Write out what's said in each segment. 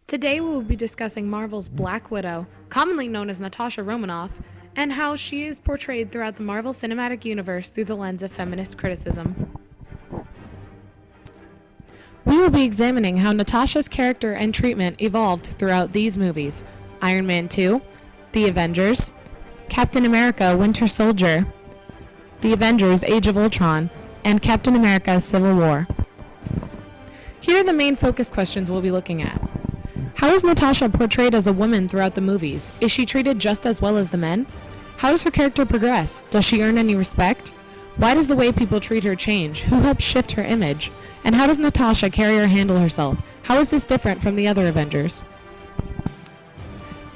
Today we will be discussing Marvel's Black Widow, commonly known as Natasha Romanoff, and how she is portrayed throughout the Marvel Cinematic Universe through the lens of feminist criticism. We will be examining how Natasha's character and treatment evolved throughout these movies: Iron Man 2, The Avengers, Captain America Winter Soldier, The Avengers Age of Ultron, and Captain America Civil War. Here are the main focus questions we'll be looking at. How is Natasha portrayed as a woman throughout the movies? Is she treated just as well as the men? How does her character progress? Does she earn any respect? Why does the way people treat her change? Who helps shift her image? And how does Natasha carry or handle herself? How is this different from the other Avengers?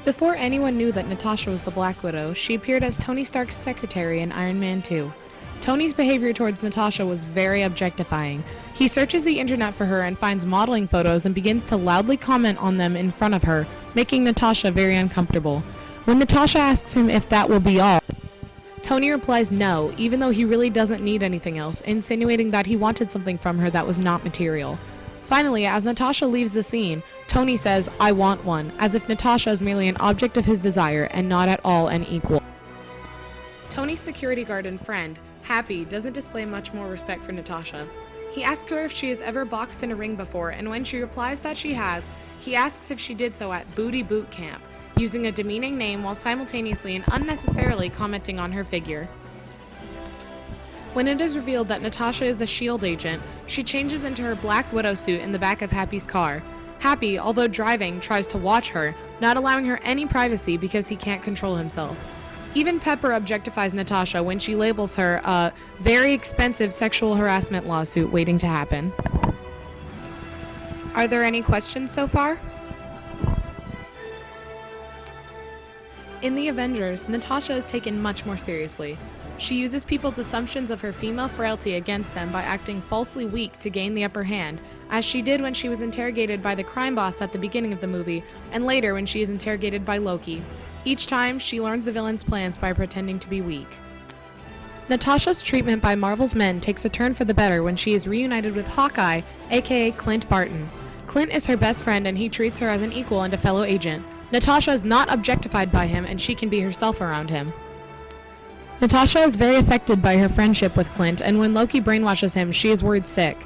Before anyone knew that Natasha was the Black Widow, she appeared as Tony Stark's secretary in Iron Man 2. Tony's behavior towards Natasha was very objectifying. He searches the internet for her and finds modeling photos and begins to loudly comment on them in front of her, making Natasha very uncomfortable. When Natasha asks him if that will be all, Tony replies no, even though he really doesn't need anything else, insinuating that he wanted something from her that was not material. Finally, as Natasha leaves the scene, Tony says, "I want one," as if Natasha is merely an object of his desire and not at all an equal. Tony's security guard and friend, Happy, doesn't display much more respect for Natasha. He asks her if she has ever boxed in a ring before, and when she replies that she has, he asks if she did so at Booty Boot Camp, using a demeaning name while simultaneously and unnecessarily commenting on her figure. When it is revealed that Natasha is a S.H.I.E.L.D. agent, she changes into her Black Widow suit in the back of Happy's car. Happy, although driving, tries to watch her, not allowing her any privacy because he can't control himself. Even Pepper objectifies Natasha when she labels her a very expensive sexual harassment lawsuit waiting to happen. Are there any questions so far? In The Avengers, Natasha is taken much more seriously. She uses people's assumptions of her female frailty against them by acting falsely weak to gain the upper hand, as she did when she was interrogated by the crime boss at the beginning of the movie, and later when she is interrogated by Loki. Each time, she learns the villain's plans by pretending to be weak. Natasha's treatment by Marvel's men takes a turn for the better when she is reunited with Hawkeye, aka Clint Barton. Clint is her best friend and he treats her as an equal and a fellow agent. Natasha is not objectified by him and she can be herself around him. Natasha is very affected by her friendship with Clint, and when Loki brainwashes him, she is worried sick.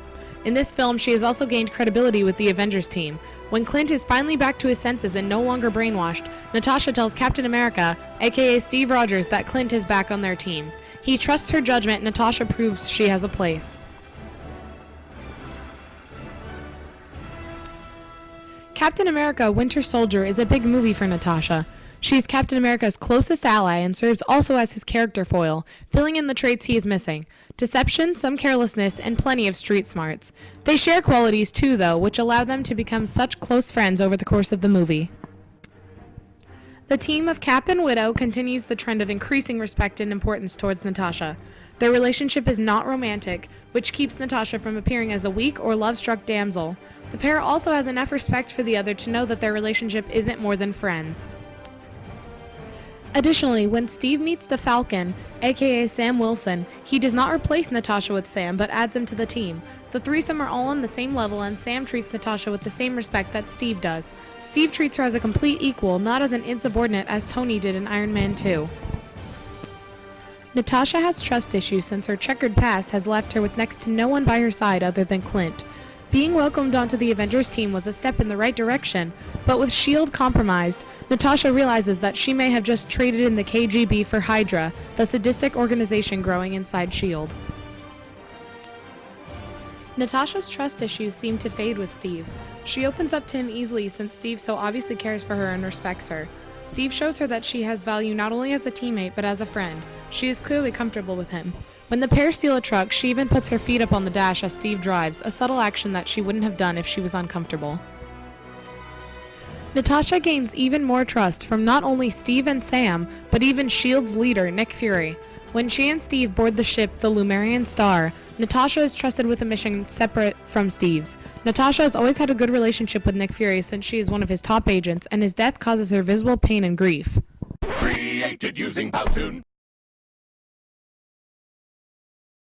In this film, she has also gained credibility with the Avengers team. When Clint is finally back to his senses and no longer brainwashed, Natasha tells Captain America, aka Steve Rogers, that Clint is back on their team. He trusts her judgment, and Natasha proves she has a place. Captain America Winter Soldier is a big movie for Natasha. She is Captain America's closest ally and serves also as his character foil, filling in the traits he is missing: deception, some carelessness, and plenty of street smarts. They share qualities too, though, which allow them to become such close friends over the course of the movie. The team of Cap and Widow continues the trend of increasing respect and importance towards Natasha. Their relationship is not romantic, which keeps Natasha from appearing as a weak or love-struck damsel. The pair also has enough respect for the other to know that their relationship isn't more than friends. Additionally, when Steve meets the Falcon, aka Sam Wilson, he does not replace Natasha with Sam, but adds him to the team. The threesome are all on the same level, and Sam treats Natasha with the same respect that Steve does. Steve treats her as a complete equal, not as an insubordinate as Tony did in Iron Man 2. Natasha has trust issues since her checkered past has left her with next to no one by her side other than Clint. Being welcomed onto the Avengers team was a step in the right direction, but with S.H.I.E.L.D. compromised, Natasha realizes that she may have just traded in the KGB for Hydra, the sadistic organization growing inside S.H.I.E.L.D. Natasha's trust issues seem to fade with Steve. She opens up to him easily since Steve so obviously cares for her and respects her. Steve shows her that she has value not only as a teammate but as a friend. She is clearly comfortable with him. When the pair steal a truck, she even puts her feet up on the dash as Steve drives, a subtle action that she wouldn't have done if she was uncomfortable. Natasha gains even more trust from not only Steve and Sam, but even S.H.I.E.L.D.'s leader, Nick Fury. When she and Steve board the ship, the Lumerian Star, Natasha is trusted with a mission separate from Steve's. Natasha has always had a good relationship with Nick Fury since she is one of his top agents, and his death causes her visible pain and grief. Created using Powtoon.